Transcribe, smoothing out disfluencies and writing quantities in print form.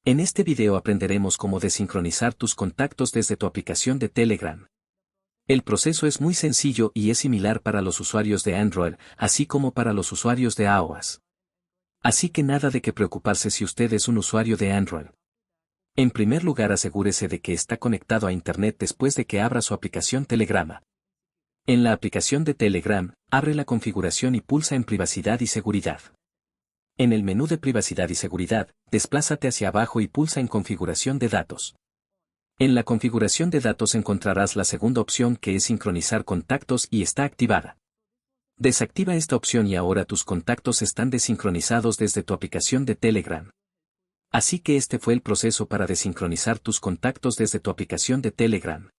En este video aprenderemos cómo desincronizar tus contactos desde tu aplicación de Telegram. El proceso es muy sencillo y es similar para los usuarios de Android, así como para los usuarios de iOS. Así que nada de que preocuparse si usted es un usuario de Android. En primer lugar, asegúrese de que está conectado a Internet después de que abra su aplicación Telegram. En la aplicación de Telegram, abre la configuración y pulsa en Privacidad y Seguridad. En el menú de Privacidad y Seguridad, desplázate hacia abajo y pulsa en Configuración de datos. En la configuración de datos encontrarás la segunda opción, que es sincronizar contactos, y está activada. Desactiva esta opción y ahora tus contactos están desincronizados desde tu aplicación de Telegram. Así que este fue el proceso para desincronizar tus contactos desde tu aplicación de Telegram.